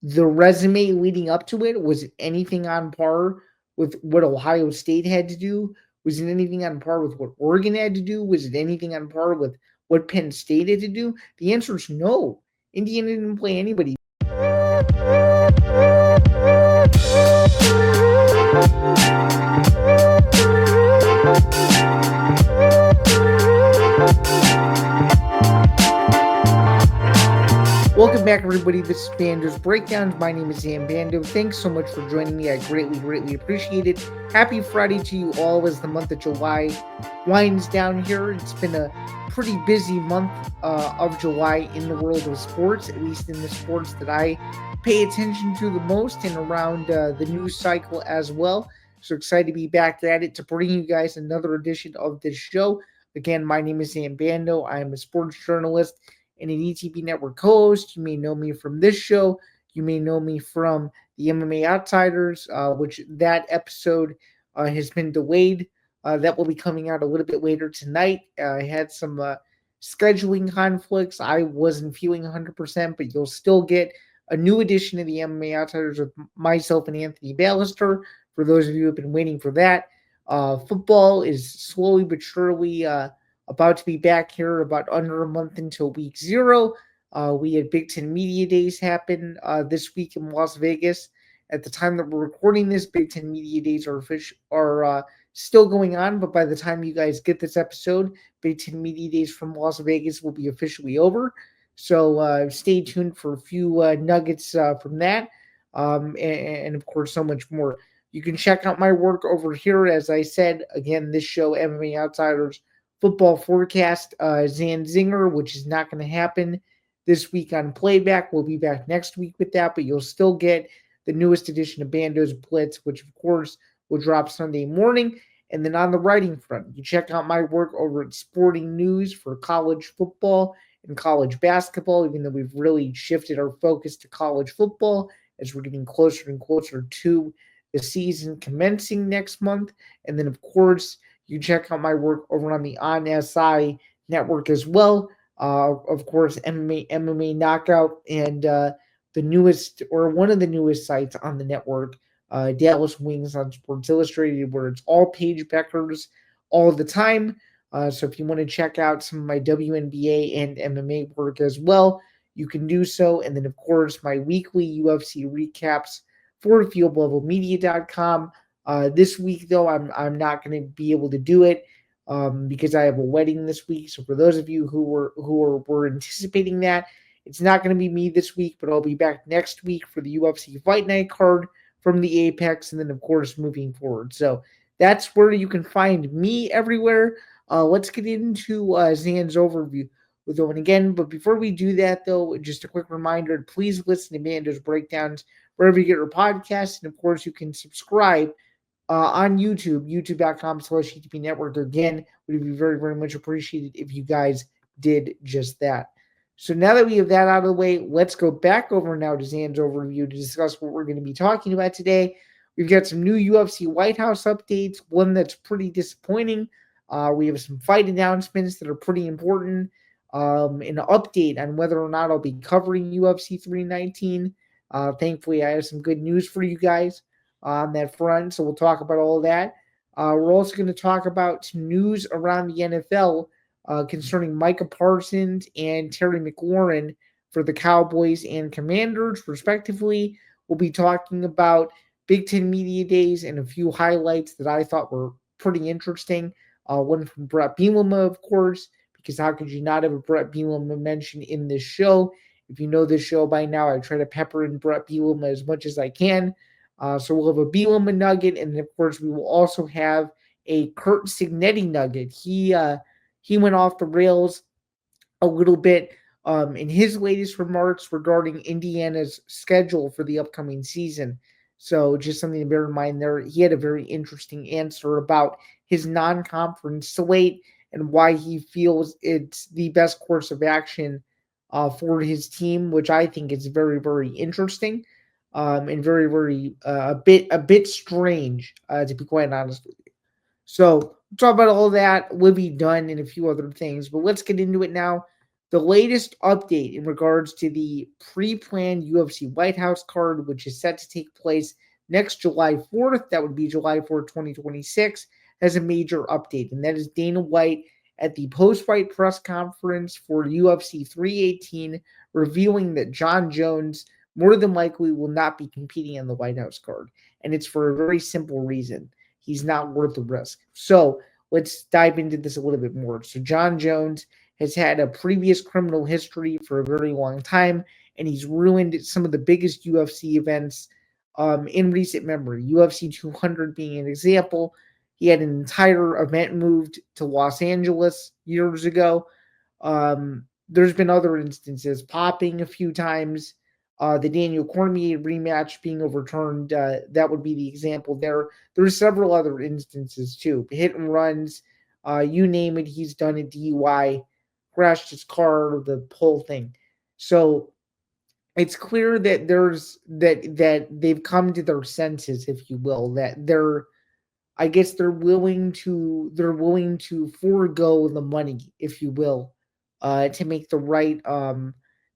the resume leading up to it, was it anything on par with what Ohio State had to do? Was it anything on par with what Oregon had to do? Was it anything on par with what Penn State had to do? The answer is no. Indiana didn't play anybody. Welcome back, everybody. This is Bando's Breakdowns. My name is Zain Bando. Thanks so much for joining me. I greatly appreciate it. Happy Friday to you all as the month of July winds down here. It's been a pretty busy month of July in the world of sports, at least in the sports that I pay attention to the most and around the news cycle as well. So excited to be back at it to bring you guys another edition of this show. Again, my name is Zain Bando. I am a sports journalist and an ETB Network co-host. You may know me from this show. You may know me from the MMA Outsiders, which that episode has been delayed. That will be coming out a little bit later tonight. I had some scheduling conflicts. I wasn't feeling 100%, but you'll still get a new edition of the MMA Outsiders with myself and Anthony Ballister. For those of you who have been waiting for that, football is slowly but surely about to be back here about under a month until week 0. We had Big Ten Media Days happen this week in Las Vegas. At the time that we're recording this, Big Ten Media Days are still going on, but by the time you guys get this episode, Big Ten Media Days from Las Vegas will be officially over. So stay tuned for a few nuggets from that, and of course, so much more. You can check out my work over here. As I said, again, this show, MMA Outsiders Football Forecast, Zan Zinger, which is not going to happen this week on Playback. We'll be back next week with that, but you'll still get the newest edition of Bando's Blitz, which of course will drop Sunday morning. And then on the writing front, you check out my work over at Sporting News for college football and college basketball, even though we've really shifted our focus to college football as we're getting closer and closer to the season commencing next month. And then, of course, you check out my work over on the On SI network as well. Of course, MMA Knockout, and the newest, or one of the newest sites on the network, Dallas Wings on Sports Illustrated, where it's all Paige Beckers all the time. So if you want to check out some of my WNBA and MMA work as well, you can do so. And then, of course, my weekly UFC recaps for fieldlevelmedia.com. This week, though, I'm not going to be able to do it because I have a wedding this week. So for those of you who were anticipating that, it's not going to be me this week, but I'll be back next week for the UFC Fight Night card from the Apex, and then of course moving forward. So that's where you can find me everywhere. Let's get into Zan's overview. And again, but before we do that, though, just a quick reminder: please listen to Bando's Breakdowns wherever you get your podcasts, and of course, you can subscribe on YouTube, youtube.com/ETP Network. Again, would be very much appreciated if you guys did just that. So now that we have that out of the way, let's go back over now to Zan's overview to discuss what we're going to be talking about today. We've got some new UFC White House updates, one that's pretty disappointing. We have some fight announcements that are pretty important, an update on whether or not I'll be covering UFC 319. Thankfully, I have some good news for you guys on that front, so we'll talk about all of that. We're also going to talk about some news around the NFL concerning Micah Parsons and Terry McLaurin for the Cowboys and Commanders, respectively. We'll be talking about Big Ten Media Days and a few highlights that I thought were pretty interesting. One from Bret Bielema, of course, because how could you not have a Bret Bielema mention in this show? If you know this show by now, I try to pepper in Bret Bielema as much as I can. So we'll have a Bielema nugget, and of course, we will also have a Curt Cignetti nugget. He went off the rails a little bit in his latest remarks regarding Indiana's schedule for the upcoming season. So just something to bear in mind there. He had a very interesting answer about his non-conference slate and why he feels it's the best course of action for his team, which I think is very interesting and very a bit strange to be quite honest with you. So we'll talk about all that, Livvy Dunne, and a few other things. But let's get into it now. The latest update in regards to the pre-planned UFC White House card, which is set to take place next July 4th, that would be July 4th, 2026, has a major update, and that is Dana White at the post-fight press conference for UFC 318, revealing that John Jones more than likely will not be competing on the White House card. And it's for a very simple reason. He's not worth the risk. So let's dive into this a little bit more. So John Jones has had a previous criminal history for a very long time, and he's ruined some of the biggest UFC events in recent memory. UFC 200 being an example. He had an entire event moved to Los Angeles years ago. There's been other instances, popping a few times. The Daniel Cormier rematch being overturned, that would be the example there. There's several other instances too. Hit and runs, you name it, he's done a DUI, crashed his car, the whole thing. So it's clear that that they've come to their senses, if you will, that I guess they're willing to forego the money, if you will, to make the right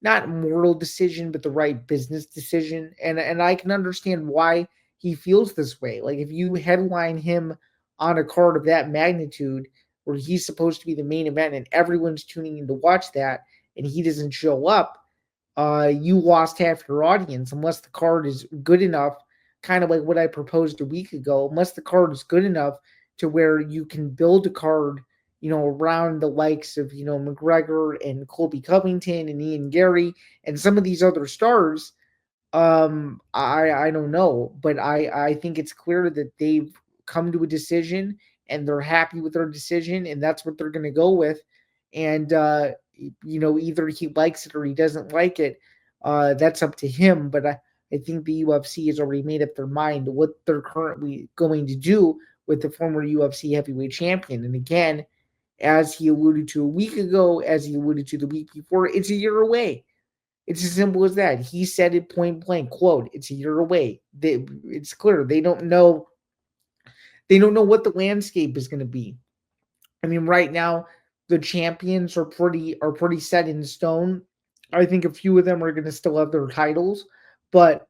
not moral decision, but the right business decision. And I can understand why he feels this way. Like if you headline him on a card of that magnitude where he's supposed to be the main event and everyone's tuning in to watch that and he doesn't show up, you lost half your audience unless the card is good enough, kind of like what I proposed a week ago, unless the card is good enough to where you can build a card, around the likes of, McGregor and Colby Covington and Ian Gary and some of these other stars. I don't know, but I think it's clear that they've come to a decision and they're happy with their decision, and that's what they're going to go with. And either he likes it or he doesn't like it. That's up to him. But I think the UFC has already made up their mind what they're currently going to do with the former UFC heavyweight champion. And again, as he alluded to a week ago, as he alluded to the week before, it's a year away. It's as simple as that. He said it point blank, quote, it's a year away. It's clear. They don't know what the landscape is going to be. I mean, right now, the champions are pretty set in stone. I think a few of them are going to still have their titles, but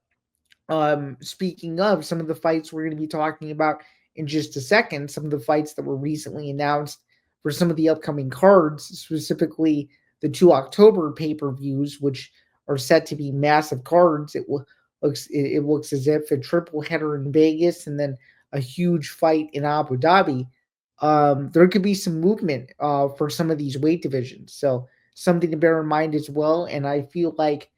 speaking of some of the fights we're going to be talking about in just a second, some of the fights that were recently announced for some of the upcoming cards, specifically the 2 October pay-per-views, which are set to be massive cards. It looks as if a triple header in Vegas and then a huge fight in Abu Dhabi. There could be some movement for some of these weight divisions. So something to bear in mind as well. And I feel like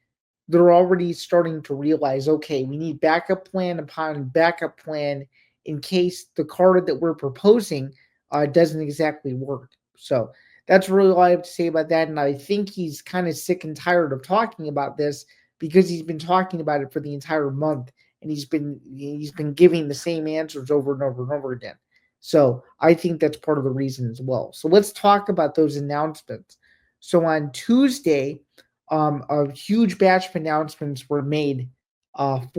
they're already starting to realize, okay, we need backup plan upon backup plan in case the card that we're proposing doesn't exactly work. So that's really all I have to say about that. And I think he's kind of sick and tired of talking about this because he's been talking about it for the entire month and he's been giving the same answers over and over and over again. So I think that's part of the reason as well. So let's talk about those announcements. So on Tuesday, a huge batch of announcements were made from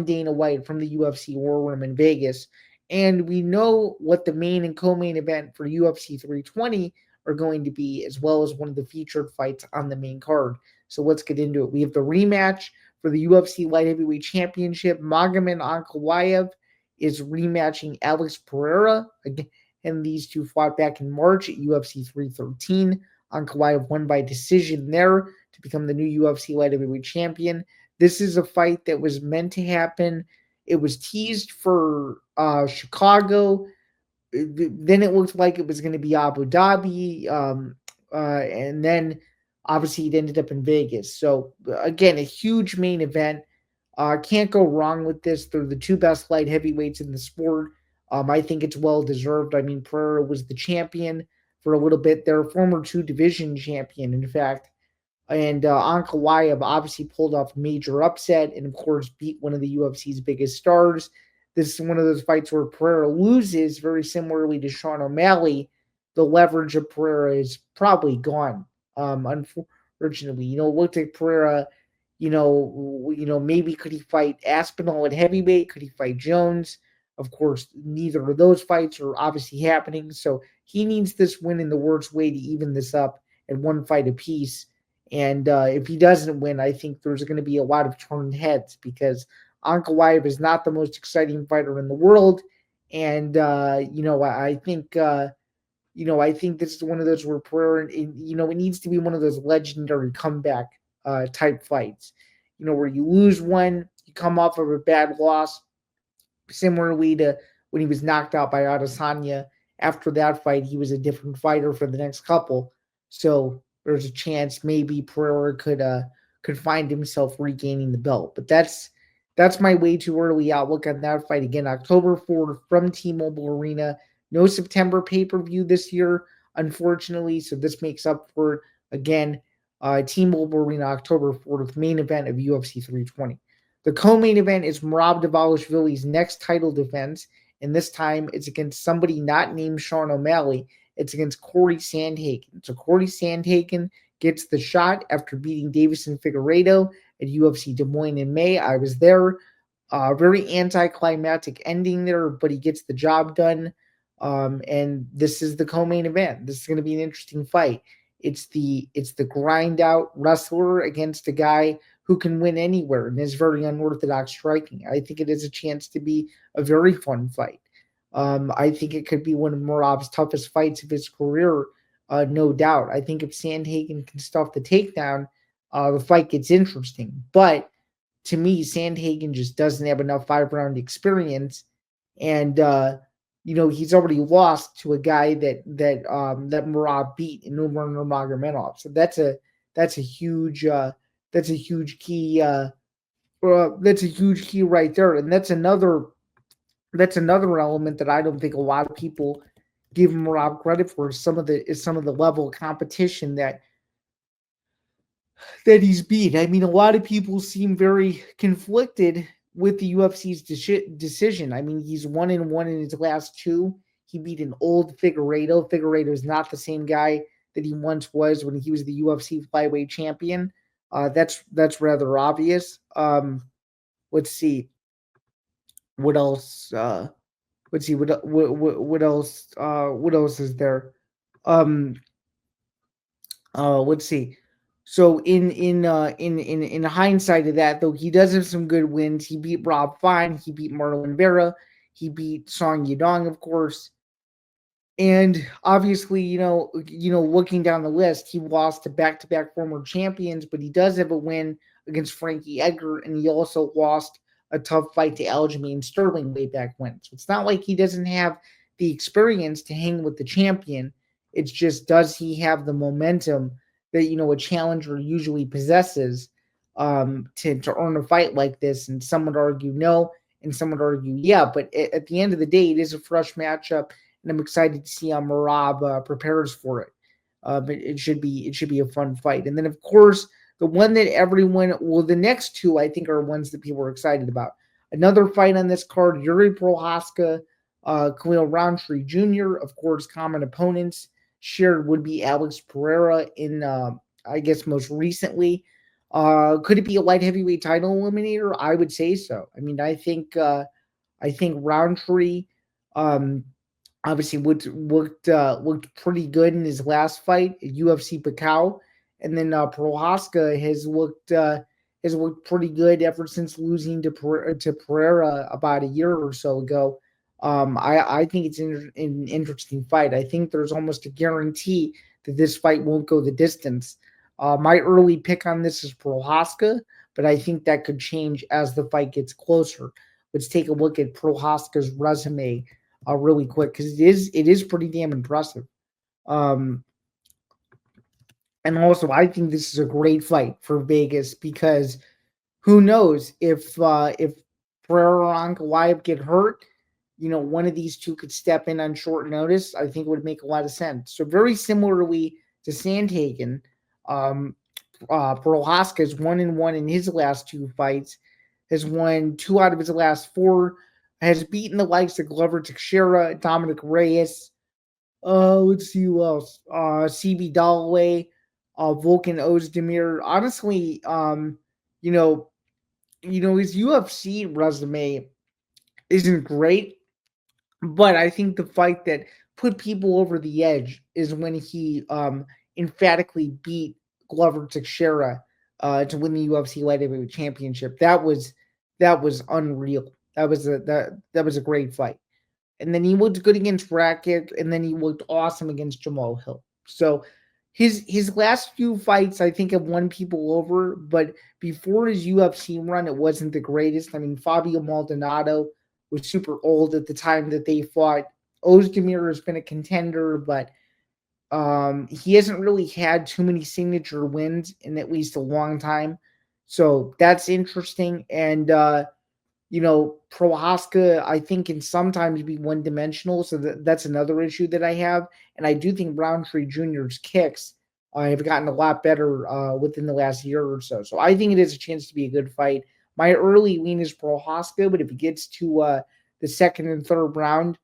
Dana White from the UFC War Room in Vegas, and we know what the main and co-main event for UFC 320 are going to be, as well as one of the featured fights on the main card. So let's get into it. We have the rematch for the UFC Light Heavyweight Championship. Magomed Ankalaev is rematching Alex Pereira. Again, and these two fought back in March at UFC 313. Ankalaev won by decision there to become the new UFC Light Heavyweight Champion. This is a fight that was meant to happen. It was teased for Chicago. Then it looked like it was going to be Abu Dhabi. And then obviously it ended up in Vegas. So again, a huge main event. Can't go wrong with this. They're the two best light heavyweights in the sport. I think it's well deserved. I mean, Pereira was the champion for a little bit. They're a former 2 division champion, in fact. And Ankalaev obviously pulled off a major upset and, of course, beat one of the UFC's biggest stars. This is one of those fights where Pereira loses, very similarly to Sean O'Malley. The leverage of Pereira is probably gone, unfortunately. It looked like Pereira, maybe could he fight Aspinall at heavyweight? Could he fight Jones? Of course, neither of those fights are obviously happening. So he needs this win in the worst way to even this up at one fight apiece. And if he doesn't win, I think there's going to be a lot of turned heads because Ankalaev is not the most exciting fighter in the world. And, I think this is one of those where Pereira, it needs to be one of those legendary comeback type fights, where you lose one, you come off of a bad loss, similarly to when he was knocked out by Adesanya. After that fight, he was a different fighter for the next couple. So there's a chance maybe Pereira could find himself regaining the belt. But that's my way too early outlook on that fight. Again, October 4th from T-Mobile Arena. No September pay-per-view this year, unfortunately. So this makes up for, again, T-Mobile Arena, October 4th, main event of UFC 320. The co-main event is Merab Dvalishvili's next title defense, and this time it's against somebody not named Sean O'Malley. It's against Corey Sandhagen. So Corey Sandhagen gets the shot after beating Davison Figueiredo at UFC Des Moines in May. I was there. Very anticlimactic ending there, but he gets the job done. And this is the co-main event. This is going to be an interesting fight. It's the grind out wrestler against a guy who can win anywhere and is very unorthodox striking. I think it is a chance to be a very fun fight. I think it could be one of Merab's toughest fights of his career, no doubt. I think if Sandhagen can stuff the takedown, the fight gets interesting. But to me, Sandhagen just doesn't have enough 5-round experience, and he's already lost to a guy that Merab beat in Umar Nurmagomedov. So that's a huge key. That's a huge key right there, and that's another element that I don't think a lot of people give Merab credit for. Some of the level of competition that he's beat. I mean, a lot of people seem very conflicted with the UFC's decision. I mean, he's 1-1 in his last two. He beat an old Figueiredo. Figueiredo is not the same guy that he once was when he was the UFC flyweight champion. That's rather obvious. Let's see. What else? Let's see. What else? What else is there? Let's see. So in hindsight of that, though, he does have some good wins. He beat Rob Fine. He beat Marlon Vera. He beat Song Yadong, of course. And obviously, looking down the list, he lost to back-to-back former champions, but he does have a win against Frankie Edgar, and he also lost a tough fight to Aljamain Sterling way back when. So it's not like he doesn't have the experience to hang with the champion. It's just, does he have the momentum that a challenger usually possesses to earn a fight like this? And some would argue no, and some would argue yeah. But at the end of the day, it is a fresh matchup, and I'm excited to see how Merab prepares for it. But it should be a fun fight. And then, of course, the one that the next two I think are ones that people are excited about. Another fight on this card: Yuri Prohaska, Khalil Roundtree Jr. Of course, common opponents shared would be Alex Pereira in, I guess, most recently. Could it be a light heavyweight title eliminator? I would say so. I mean, I think Roundtree obviously looked pretty good in his last fight at UFC Pacau, and then Prohaska has looked pretty good ever since losing to Pereira about a year or so ago. I think it's an interesting fight. I think there's almost a guarantee that this fight won't go the distance. My early pick on this is Prohaska, but I think that could change as the fight gets closer. Let's take a look at Prohaska's resume really quick, because it is pretty damn impressive. And also, I think this is a great fight for Vegas, because who knows if Pereira or Ankalaev get hurt, one of these two could step in on short notice. I think it would make a lot of sense. So very similarly to Sandhagen, Prohaska is 1-1 in his last two fights, has won 2 out of his last 4, has beaten the likes of Glover Teixeira, Dominic Reyes. Let's see who else. CB Dalloway, Volkan Ozdemir. Honestly, his UFC resume isn't great, but I think the fight that put people over the edge is when he emphatically beat Glover Teixeira to win the UFC Light Heavyweight Championship. That was unreal. That was a great fight. And then he looked good against Rakic, and then he looked awesome against Jamal Hill. So his last few fights, I think, have won people over, but before his UFC run, it wasn't the greatest. I mean, Fabio Maldonado was super old at the time that they fought. Ozdemir has been a contender, but he hasn't really had too many signature wins in at least a long time. So that's interesting. And Prohaska, I think, can sometimes be one dimensional. So that's another issue that I have. And I do think Roundtree Jr.'s kicks have gotten a lot better within the last year or so. So I think it is a chance to be a good fight. My early lean is Prohaska, but if it gets to the second and third round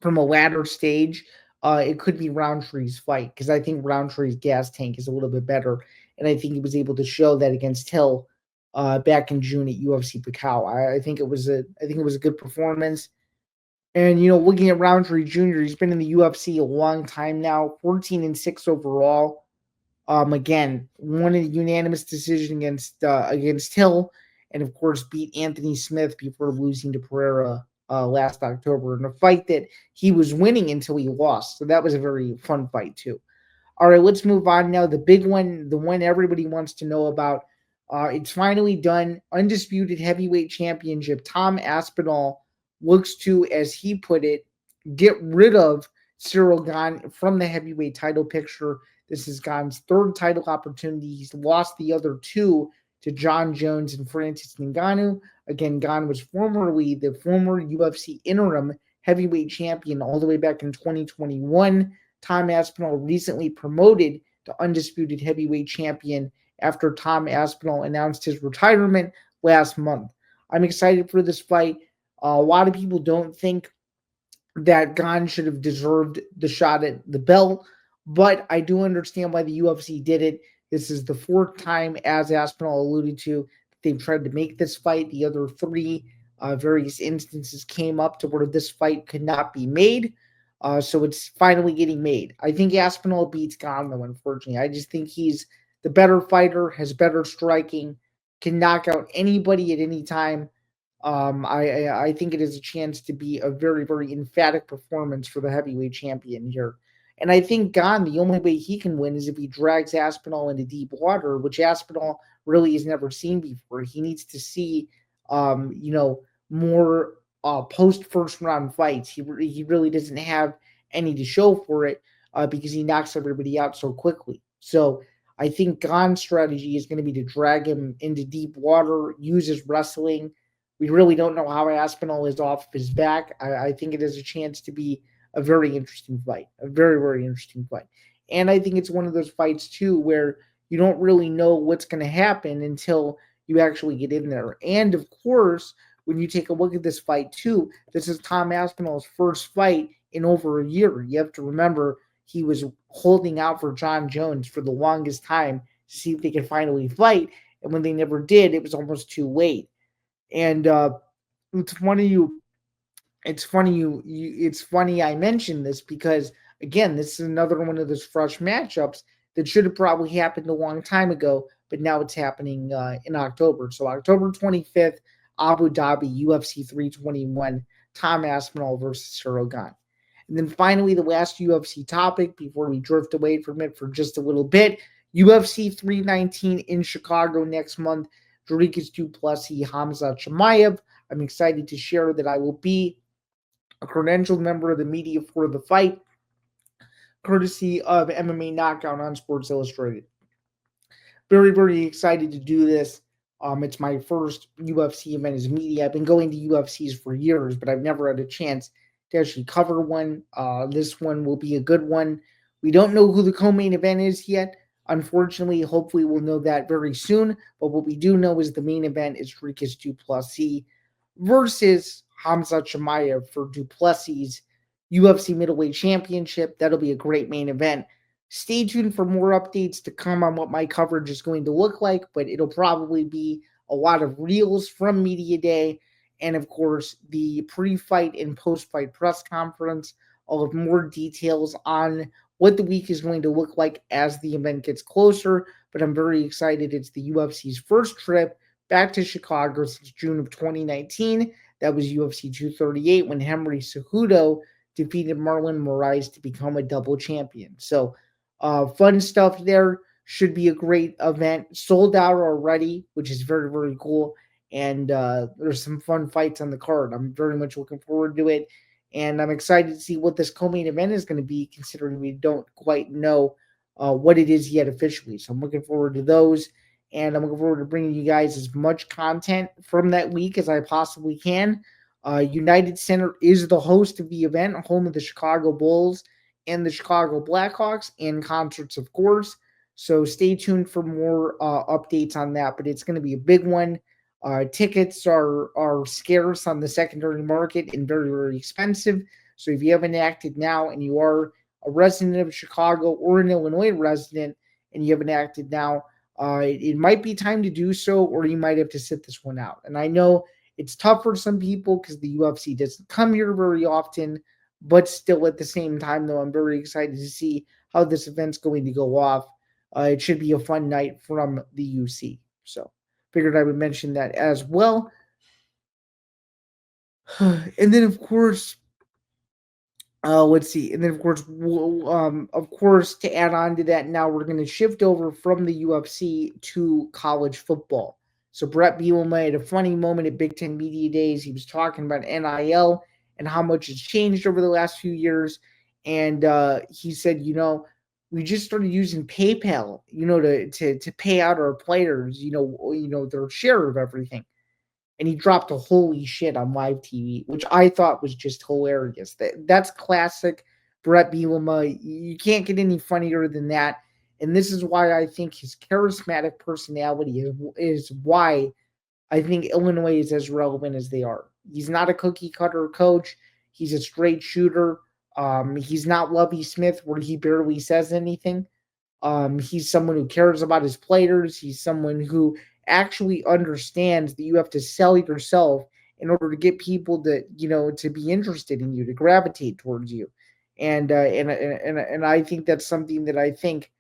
from a latter stage, it could be Roundtree's fight because I think Roundtree's gas tank is a little bit better. And I think he was able to show that against Hill back in June at UFC Pacau. I think it was a good performance. And looking at Roundtree Jr., he's been in the UFC a long time now, 14-6 overall. Again, won a unanimous decision against Hill, and of course beat Anthony Smith before losing to Pereira last October in a fight that he was winning until he lost. So that was a very fun fight too. All right, let's move on now. The big one, the one everybody wants to know about. It's finally done. Undisputed heavyweight championship. Tom Aspinall looks to, as he put it, get rid of Cyril Gane from the heavyweight title picture. This is Gane's third title opportunity. He's lost the other two to John Jones and Francis Ngannou. Again, Gane was formerly the former UFC interim heavyweight champion all the way back in 2021. Tom Aspinall recently promoted to undisputed heavyweight champion after Tom Aspinall announced his retirement last month. I'm excited for this fight. A lot of people don't think that Gane should have deserved the shot at the belt, but I do understand why the UFC did it. This is the fourth time, as Aspinall alluded to, they've tried to make this fight. The other three various instances came up to where this fight could not be made. So it's finally getting made. I think Aspinall beats Gane, though, unfortunately. I just think he's the better fighter, has better striking, can knock out anybody at any time. I think it is a chance to be a very, very emphatic performance for the heavyweight champion here. And I think Gane, the only way he can win is if he drags Aspinall into deep water, which Aspinall really has never seen before. He needs to see, more post first round fights. He really doesn't have any to show for it because he knocks everybody out so quickly. So I think Gane's strategy is going to be to drag him into deep water, use his wrestling. We really don't know how Aspinall is off of his back. I think it has a chance to be a very interesting fight, a very, very interesting fight. And I think it's one of those fights, too, where you don't really know what's going to happen until you actually get in there. And, of course, when you take a look at this fight, too, this is Tom Aspinall's first fight in over a year. You have to remember he was holding out for John Jones for the longest time to see if they could finally fight. And when they never did, it was almost too late. And it's funny I mentioned this because, again, this is another one of those fresh matchups that should have probably happened a long time ago, but now it's happening in October. So October 25th, Abu Dhabi, UFC 321, Tom Aspinall versus Cyril Gane. And then finally, the last UFC topic before we drift away from it for just a little bit, UFC 319 in Chicago next month. Dricus du Plessis, Hamza Chimaev. I'm excited to share that I will be a credentialed member of the media for the fight, courtesy of MMA Knockout on Sports Illustrated. Very, very excited to do this. It's my first UFC event as media. I've been going to UFCs for years, but I've never had a chance to actually cover one. This one will be a good one. We don't know who the co-main event is yet. Unfortunately, hopefully we'll know that very soon. But what we do know is the main event is Dricus du Plessis versus Hamza Chimaev for du Plessis' UFC Middleweight Championship. That'll be a great main event. Stay tuned for more updates to come on what my coverage is going to look like, but it'll probably be a lot of reels from Media Day and, of course, the pre-fight and post-fight press conference. I'll have more details on what the week is going to look like as the event gets closer. But I'm very excited. It's the UFC's first trip back to Chicago since June of 2019. That was UFC 238 when Henry Cejudo defeated Marlon Moraes to become a double champion. So, fun stuff there. Should be a great event. Sold out already, which is very, very cool. And there's some fun fights on the card. I'm very much looking forward to it. And I'm excited to see what this co-main event is going to be, considering we don't quite know what it is yet officially. So I'm looking forward to those. And I'm looking forward to bringing you guys as much content from that week as I possibly can. United Center is the host of the event, home of the Chicago Bulls and the Chicago Blackhawks, and concerts, of course. So stay tuned for more updates on that. But it's going to be a big one. Tickets are scarce on the secondary market and very, very expensive. So if you haven't acted now and you are a resident of Chicago or an Illinois resident and you haven't acted now, it might be time to do so, or you might have to sit this one out. And I know it's tough for some people because the UFC doesn't come here very often, but still at the same time, though, I'm very excited to see how this event's going to go off. It should be a fun night from the UC. So figured I would mention that as well. And then, of course, let's see. And then, of course, to add on to that, now we're going to shift over from the UFC to college football. So Bret Bielema had a funny moment at Big Ten Media Days. He was talking about NIL and how much it's changed over the last few years. And he said, we just started using PayPal, to pay out our players, their share of everything. And he dropped a holy shit on live TV, which I thought was just hilarious. That's classic Bret Bielema. You can't get any funnier than that. And this is why I think his charismatic personality is why I think Illinois is as relevant as they are. He's not a cookie cutter coach. He's a straight shooter. He's not Lovie Smith, where he barely says anything. He's someone who cares about his players. He's someone who actually understands that you have to sell yourself in order to get people to be interested in you, to gravitate towards you. And I think that's something that I think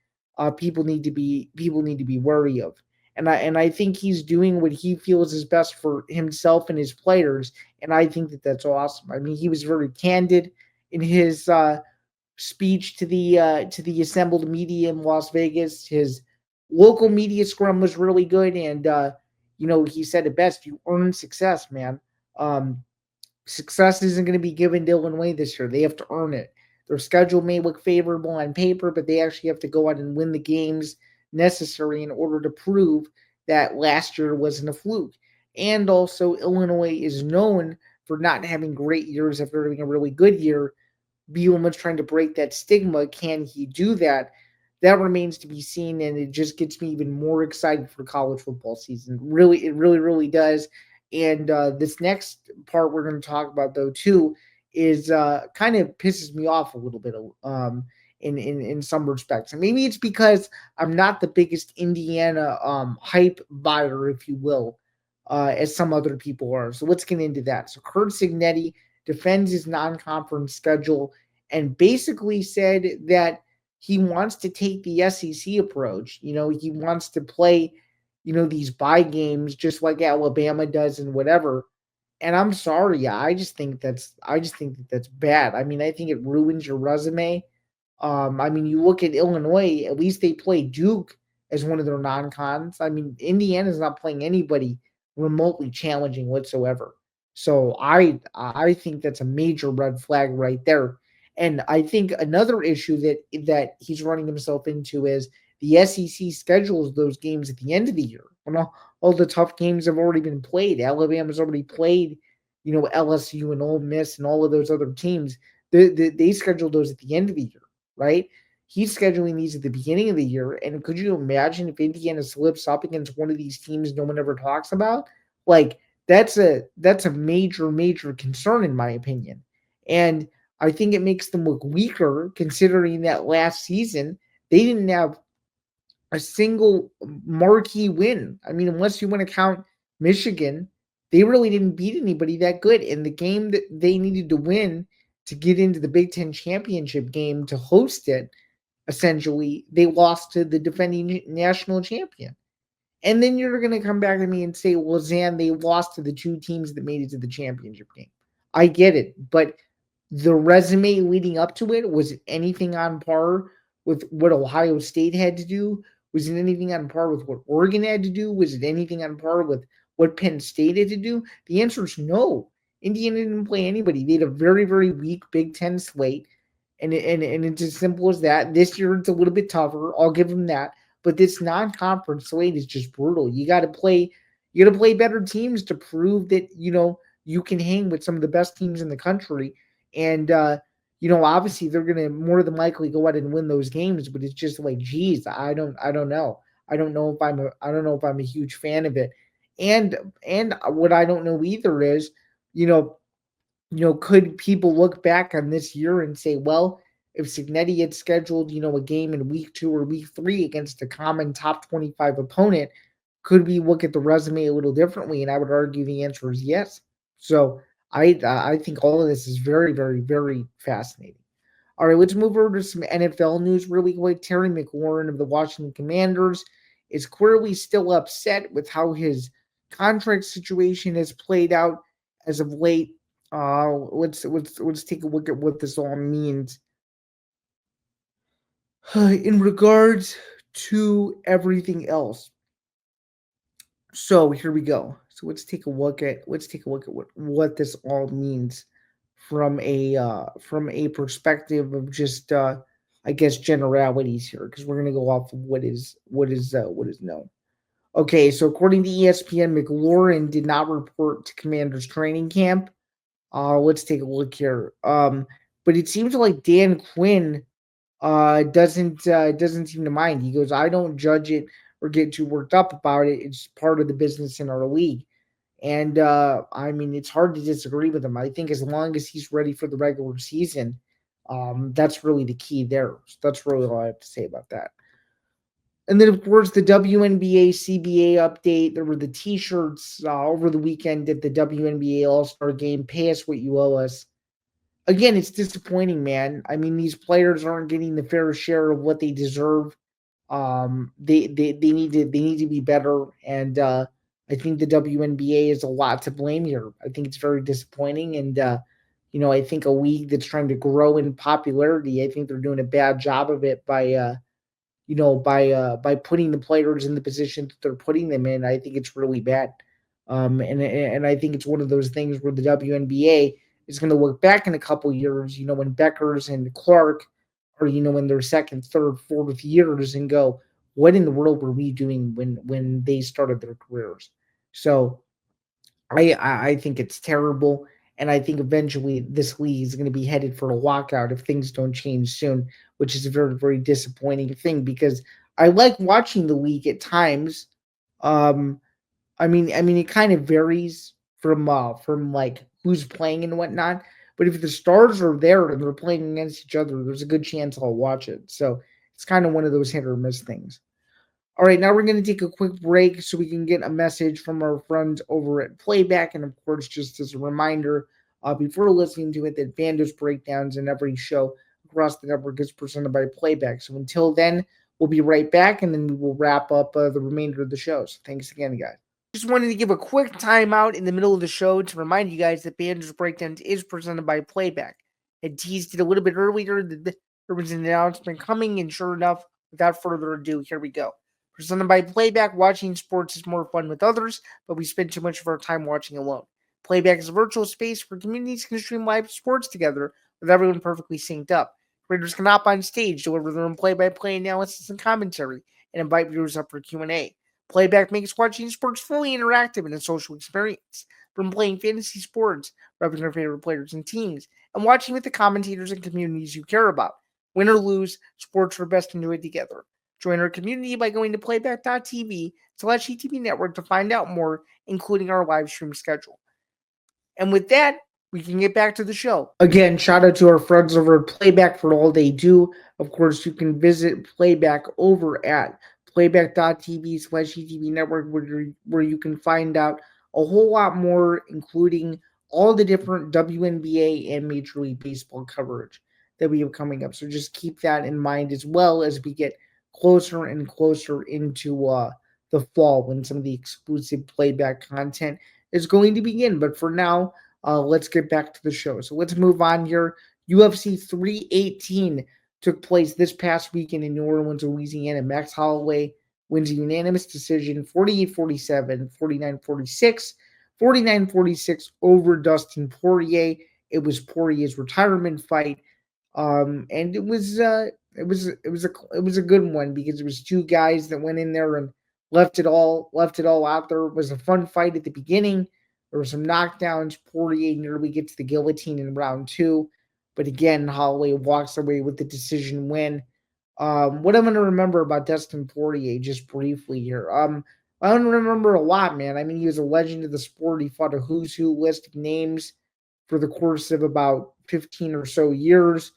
people need to be wary of. And I think he's doing what he feels is best for himself and his players. And I think that that's awesome. I mean, he was very candid in his speech to the assembled media in Las Vegas. His local media scrum was really good, and he said it best: "You earn success, man. Success isn't going to be given to Illinois this year. They have to earn it. Their schedule may look favorable on paper, but they actually have to go out and win the games necessary in order to prove that last year wasn't a fluke." And also, Illinois is known for not having great years after having a really good year. Bielema's trying to break that stigma. Can he do that? That remains to be seen, and it just gets me even more excited for college football season. Really, it really, really does. And this next part we're going to talk about, though, too, is kind of pisses me off a little bit in some respects. And maybe it's because I'm not the biggest Indiana hype buyer, if you will, as some other people are. So let's get into that. So Curt Cignetti defends his non-conference schedule and basically said that he wants to take the SEC approach. He wants to play, these bye games just like Alabama does and whatever. And I'm sorry, I just think that's bad. I mean, I think it ruins your resume. I mean, you look at Illinois, at least they play Duke as one of their non-cons. I mean, Indiana's not playing anybody remotely challenging whatsoever. So I think that's a major red flag right there. And I think another issue that he's running himself into is the SEC schedules those games at the end of the year when all the tough games have already been played. Alabama's already played, LSU and Ole Miss and all of those other teams. They schedule those at the end of the year, right? He's scheduling these at the beginning of the year. And could you imagine if Indiana slips up against one of these teams no one ever talks about? Like, that's a major, major concern in my opinion. And I think it makes them look weaker considering that last season they didn't have a single marquee win. I mean, unless you want to count Michigan, they really didn't beat anybody that good. And the game that they needed to win to get into the Big Ten championship game to host it, essentially. They lost to the defending national champion. And then you're going to come back to me and say, well, Zan, they lost to the two teams that made it to the championship game. I get it. But the resume leading up to it, was it anything on par with what Ohio State had to do? Was it anything on par with what Oregon had to do? Was it anything on par with what Penn State had to do? The answer is no. Indiana didn't play anybody. They had a very, very weak Big Ten slate. And it's as simple as that. This year it's a little bit tougher. I'll give them that. But this non-conference slate is just brutal. You gotta play better teams to prove that, you can hang with some of the best teams in the country. And obviously they're gonna more than likely go out and win those games, but it's just like, geez, I don't know. I don't know if I'm a huge fan of it. And what I don't know either is, you know, could people look back on this year and say, well, if Cignetti had scheduled, a game in week 2 or week 3 against a common top 25 opponent, could we look at the resume a little differently? And I would argue the answer is yes. So I think all of this is very, very, very fascinating. All right, let's move over to some NFL news really quick. Terry McLaurin of the Washington Commanders is clearly still upset with how his contract situation has played out as of late. Let's take a look at what this all means in regards to everything else. So here we go. So let's take a look at what this all means from a perspective of just I guess generalities here, because we're gonna go off of what is known. Okay, so according to ESPN, McLaurin did not report to Commanders training camp. Let's take a look here. But it seems like Dan Quinn doesn't seem to mind. He goes, I don't judge it or get too worked up about it. It's part of the business in our league. And I mean, it's hard to disagree with him. I think as long as he's ready for the regular season, that's really the key there. So that's really all I have to say about that. And then, of course, the WNBA CBA update. There were the T-shirts over the weekend at the WNBA All-Star Game. Pay us what you owe us. Again, it's disappointing, man. I mean, these players aren't getting the fair share of what they deserve. They need to be better, and I think the WNBA is a lot to blame here. I think it's very disappointing, and I think a league that's trying to grow in popularity, I think they're doing a bad job of it by putting the players in the position that they're putting them in. I think it's really bad. And I think it's one of those things where the WNBA is going to look back in a couple years, when Beckers and Clark are, in their second, third, fourth years, and go, what in the world were we doing when they started their careers? So I think it's terrible. And I think eventually this league is going to be headed for a lockout if things don't change soon, which is a very, very disappointing thing, because I like watching the league at times. Um, I mean, it kind of varies from like who's playing and whatnot. But if the stars are there and they're playing against each other, there's a good chance I'll watch it. So it's kind of one of those hit or miss things. All right, now we're going to take a quick break so we can get a message from our friends over at Playback. And of course, just as a reminder, before listening to it, that Bando's breakdowns in every show across the network is presented by Playback. So until then, we'll be right back, and then we will wrap up the remainder of the show. So thanks again, guys. Just wanted to give a quick timeout in the middle of the show to remind you guys that Bando's breakdowns is presented by Playback. I teased it a little bit earlier that there was an announcement coming, and sure enough, without further ado, here we go. Presented by Playback, watching sports is more fun with others, but we spend too much of our time watching alone. Playback is a virtual space where communities can stream live sports together with everyone perfectly synced up. Creators can hop on stage, deliver their own play-by-play analysis and commentary, and invite viewers up for Q&A. Playback makes watching sports fully interactive and a social experience. From playing fantasy sports, repping your favorite players and teams, and watching with the commentators and communities you care about. Win or lose, sports are best enjoyed together. Join our community by going to playback.tv/ETV Network to find out more, including our live stream schedule. And with that, we can get back to the show. Again, shout out to our friends over at Playback for all they do. Of course, you can visit Playback over at playback.tv/ETV Network, where you can find out a whole lot more, including all the different WNBA and Major League Baseball coverage that we have coming up. So just keep that in mind as well as we get closer and closer into the fall when some of the exclusive playback content is going to begin. But for now, let's get back to the show. So let's move on here. UFC 318 took place this past weekend in New Orleans, Louisiana. Max Holloway wins a unanimous decision 48-47, 49-46, 49-46 over Dustin Poirier. It was Poirier's retirement fight. And it was a good one because it was two guys that went in there and left it all out there. It was a fun fight at the beginning. There were some knockdowns. Poirier nearly gets the guillotine in round two, but again, Holloway walks away with the decision win. What I'm going to remember about Dustin Poirier, just briefly here. I don't remember a lot, man. I mean, he was a legend of the sport. He fought a who's who list of names for the course of about 15 or so years,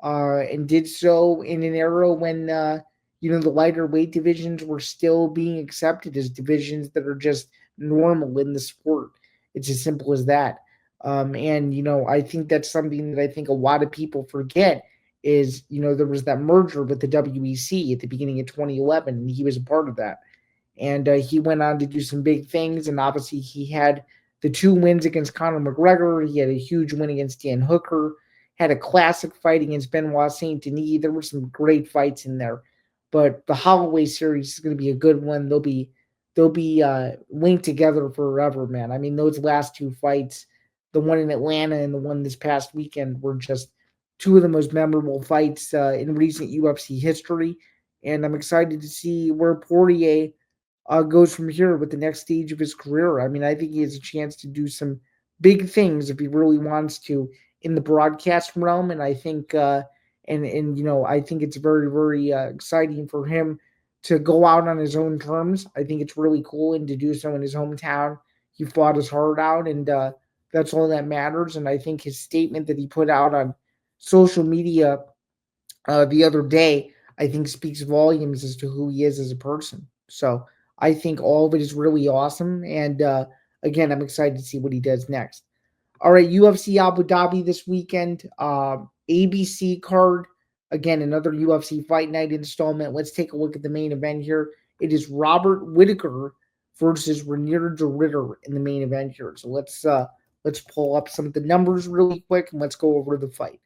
and did so in an era when the lighter weight divisions were still being accepted as divisions that are just normal in the sport. It's as simple as that. And I think that's something that I think a lot of people forget is there was that merger with the WEC at the beginning of 2011, and he was a part of that. And he went on to do some big things, and obviously he had the two wins against Conor McGregor. He had a huge win against Dan Hooker, had a classic fight against Benoit Saint Denis. There were some great fights in there, but the Holloway series is going to be a good one. They'll be linked together forever, man. I mean, those last two fights, the one in Atlanta and the one this past weekend, were just two of the most memorable fights in recent UFC history. And I'm excited to see where Poirier goes from here with the next stage of his career. I mean, I think he has a chance to do some big things if he really wants to in the broadcast realm. And I think, I think it's very, very exciting for him to go out on his own terms. I think it's really cool, and to do so in his hometown. He fought his heart out, and that's all that matters. And I think his statement that he put out on social media the other day, I think speaks volumes as to who he is as a person. So I think all of it is really awesome. And again, I'm excited to see what he does next. All right, UFC Abu Dhabi this weekend. ABC card. Again, another UFC Fight Night installment. Let's take a look at the main event here. It is Robert Whittaker versus Ranier de Ritter in the main event here. So let's pull up some of the numbers really quick and let's go over the fight.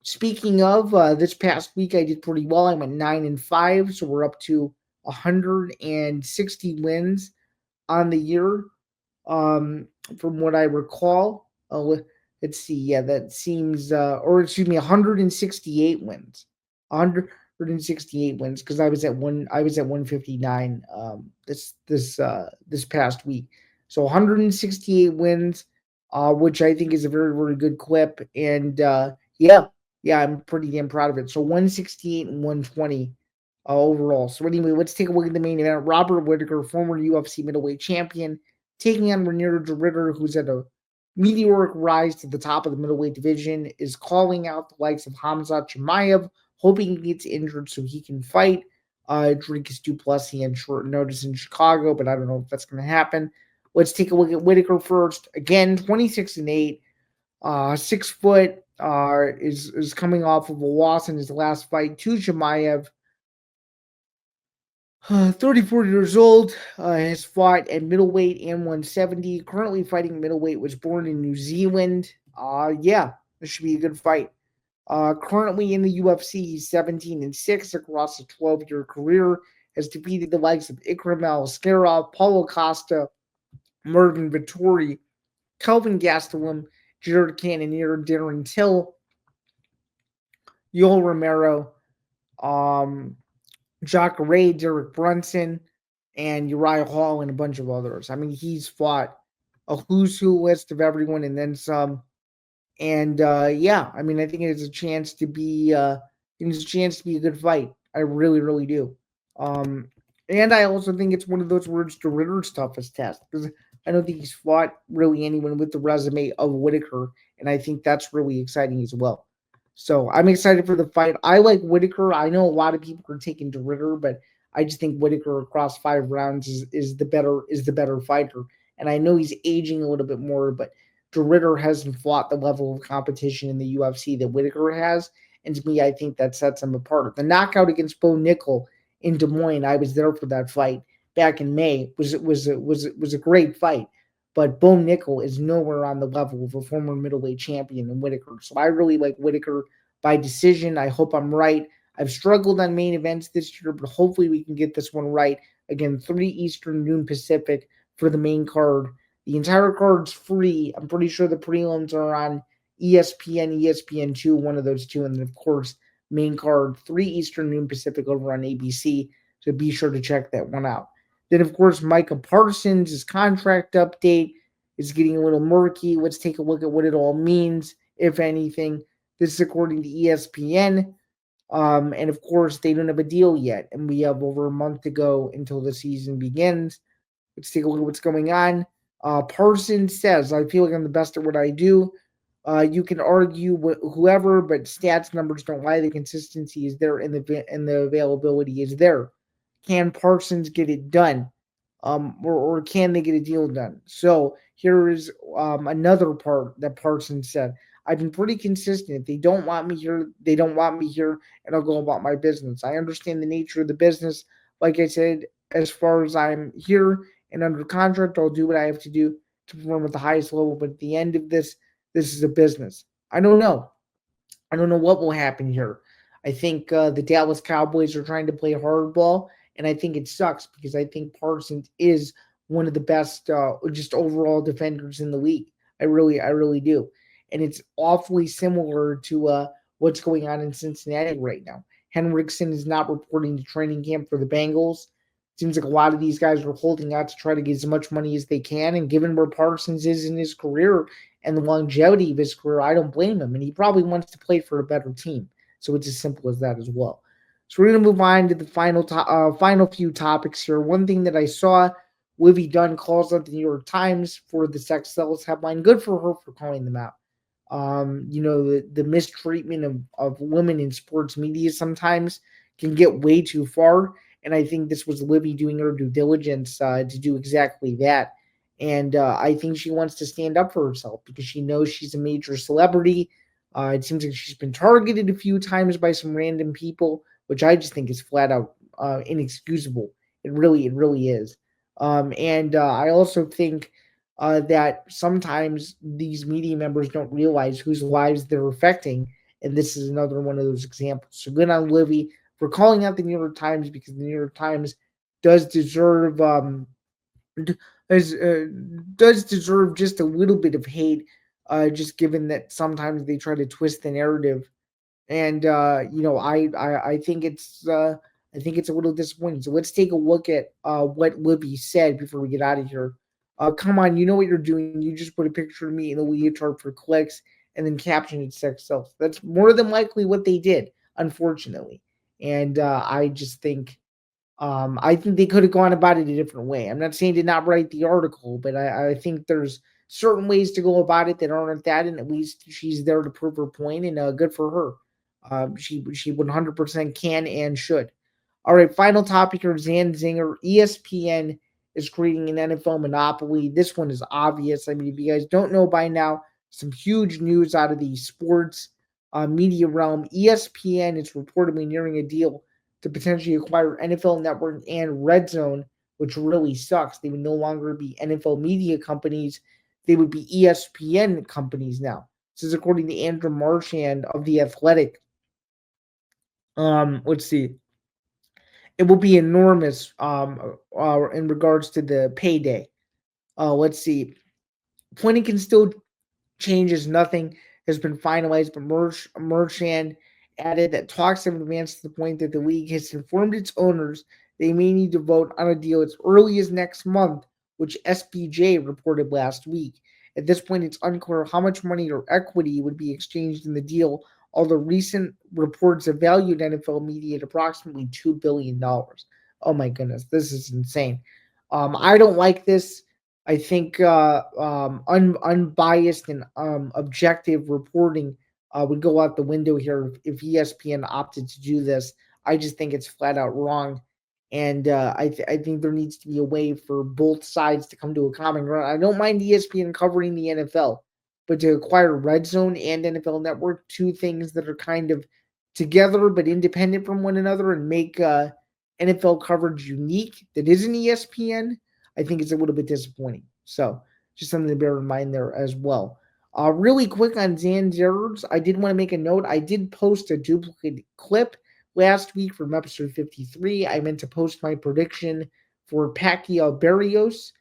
Speaking of this past week, I did pretty well. I went 9-5, so we're up to 160 wins on the year, from what I recall. Let's see. Yeah, that seems, 168 wins. 168 wins because I was at 159 this past week. So 168 wins, which I think is a very, very good clip. And yeah, I'm pretty damn proud of it. So 168 and 120 overall. So anyway, let's take a look at the main event. Robert Whittaker, former UFC middleweight champion, taking on Ranier de Ritter, who's at a meteoric rise to the top of the middleweight division, is calling out the likes of Hamzat Chimaev, hoping he gets injured so he can fight Dricus du Plessis on short notice in Chicago, but I don't know if that's going to happen. Let's take a look at Whittaker first. Again, 26-8, 6 foot, is coming off of a loss in his last fight to Chimaev. 34 years old, has fought at middleweight and 170. Currently fighting middleweight, was born in New Zealand. This should be a good fight. Currently in the UFC, he's 17-6 across a 12-year career. Has defeated the likes of Ikram Al-Skarov, Paulo Costa, Mervin Vettori, Kelvin Gastelum, Jared Cannonier, Darren Till, Yoel Romero, Jacare, Derek Brunson, and Uriah Hall, and a bunch of others. I mean, he's fought a who's who list of everyone and then some. And I mean, I think it has a chance to be a good fight. I really, really do. And I also think it's one of those words to Ritter's toughest test, because I don't think he's fought really anyone with the resume of Whittaker, and I think that's really exciting as well. So I'm excited for the fight. I like Whittaker. I know a lot of people are taking to Ritter, but I just think Whittaker across 5 rounds is the better fighter. And I know he's aging a little bit more, but DeRitter hasn't fought the level of competition in the UFC that Whittaker has, And to me, I think that sets him apart. The knockout against Bo Nickel in Des Moines, I was there for that fight back in May. Was a great fight. But Bo Nickel is nowhere on the level of a former middleweight champion in Whitaker. So I really like Whitaker by decision. I hope I'm right. I've struggled on main events this year, but hopefully we can get this one right. Again, 3 Eastern, noon Pacific for the main card. The entire card's free. I'm pretty sure the prelims are on ESPN, ESPN2, one of those two. And then, of course, main card, 3 Eastern, noon Pacific over on ABC. So be sure to check that one out. Then, of course, Micah Parsons, his contract update is getting a little murky. Let's take a look at what it all means, if anything. This is according to ESPN. And of course, they don't have a deal yet. And we have over a month to go until the season begins. Let's take a look at what's going on. Parsons says, I feel like I'm the best at what I do. You can argue with whoever, but stats numbers don't lie. The consistency is there and the availability is there. Can Parsons get it done? Or can they get a deal done? So here is another part that Parsons said. I've been pretty consistent. If they don't want me here, they don't want me here, and I'll go about my business. I understand the nature of the business. Like I said, as far as I'm here and under contract, I'll do what I have to do to perform at the highest level. But at the end of this, this is a business. I don't know. I don't know what will happen here. I think the Dallas Cowboys are trying to play hardball, and I think it sucks because I think Parsons is one of the best, just overall defenders in the league. I really do, and it's awfully similar to what's going on in Cincinnati right now. Henriksen is not reporting to training camp for the Bengals. Seems like a lot of these guys are holding out to try to get as much money as they can, and given where Parsons is in his career, and the longevity of his career, I don't blame him. And he probably wants to play for a better team. So it's as simple as that as well. So we're going to move on to the final few topics here. One thing that I saw, Livvy Dunne calls out the New York Times for the sex sells headline. Good for her for calling them out. The mistreatment of women in sports media sometimes can get way too far. And I think this was Livvy doing her due diligence to do exactly that. And I think she wants to stand up for herself because she knows she's a major celebrity. It seems like she's been targeted a few times by some random people, which I just think is flat out inexcusable. It really is. And I also think that sometimes these media members don't realize whose lives they're affecting. And this is another one of those examples. So good on Livvy for calling out the New York Times because the New York Times does deserve does deserve just a little bit of hate, just given that sometimes they try to twist the narrative, and I think it's a little disappointing. So let's take a look at what Livvy said before we get out of here. Come on, you know what you're doing. You just put a picture of me in a leotard for clicks and then caption it sex self. That's more than likely what they did, unfortunately. And I think they could have gone about it a different way. I'm not saying to not write the article, but I think there's certain ways to go about it that aren't that, and at least she's there to prove her point, and good for her. She 100% can and should. All right, final topic here: Zain Zinger. ESPN is creating an NFL monopoly. This one is obvious. I mean, if you guys don't know by now, some huge news out of the sports media realm. ESPN is reportedly nearing a deal to potentially acquire NFL Network and Red Zone, which really sucks. They would no longer be NFL media companies. They would be ESPN companies now. This is according to Andrew Marchand of The Athletic. Let's see. It will be enormous in regards to the payday. Let's see. Plenty can still changes. Nothing has been finalized, but Marchand added that talks have advanced to the point that the league has informed its owners they may need to vote on a deal as early as next month, which SBJ reported last week. At this point, it's unclear how much money or equity would be exchanged in the deal, although recent reports have valued NFL media at approximately $2 billion. Oh my goodness, this is insane. I don't like this. I think unbiased and objective reporting would go out the window here if ESPN opted to do this. I just think it's flat out wrong. And I think there needs to be a way for both sides to come to a common ground. I don't mind ESPN covering the NFL, but to acquire Red Zone and NFL Network, two things that are kind of together but independent from one another and make NFL coverage unique that isn't ESPN, I think it's a little bit disappointing. So just something to bear in mind there as well. Really quick on Zain's errors, I did want to make a note. I did post a duplicate clip last week from episode 53. I meant to post my prediction for Pacquiao Barrios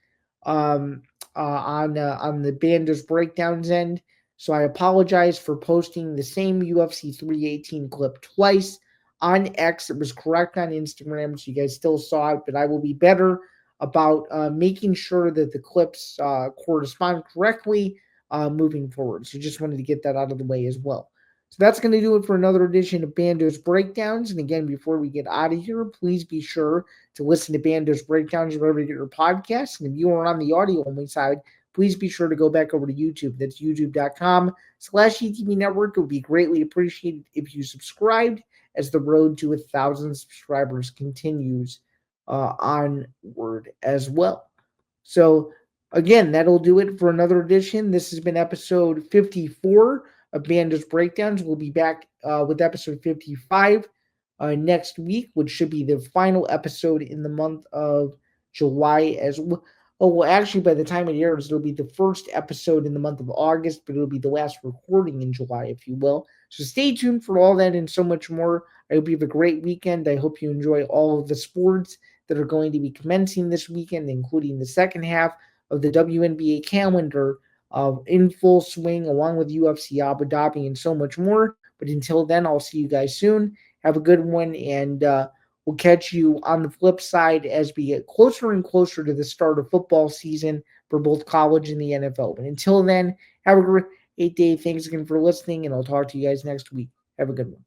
um, on the Bando's breakdowns end. So I apologize for posting the same UFC 318 clip twice on X. It was correct on Instagram, so you guys still saw it, but I will be better about making sure that the clips correspond correctly moving forward. So just wanted to get that out of the way as well. So that's going to do it for another edition of Bando's Breakdowns. And again, before we get out of here, please be sure to listen to Bando's Breakdowns wherever you get your podcasts. And if you are on the audio only side, please be sure to go back over to YouTube. That's youtube.com/ETV Network. It would be greatly appreciated if you subscribed as the road to 1,000 subscribers continues onward as well. So again, that'll do it for another edition. This has been episode 54 of Bando's Breakdowns. We'll be back with episode 55 next week, which should be the final episode in the month of July as well. Oh, well, actually, by the time it airs, it'll be the first episode in the month of August, but it'll be the last recording in July, if you will. So stay tuned for all that and so much more. I hope you have a great weekend. I hope you enjoy all of the sports that are going to be commencing this weekend, including the second half of the WNBA calendar in full swing, along with UFC Abu Dhabi and so much more. But until then, I'll see you guys soon. Have a good one, and we'll catch you on the flip side as we get closer and closer to the start of football season for both college and the NFL. But until then, have a great day. Thanks again for listening, and I'll talk to you guys next week. Have a good one.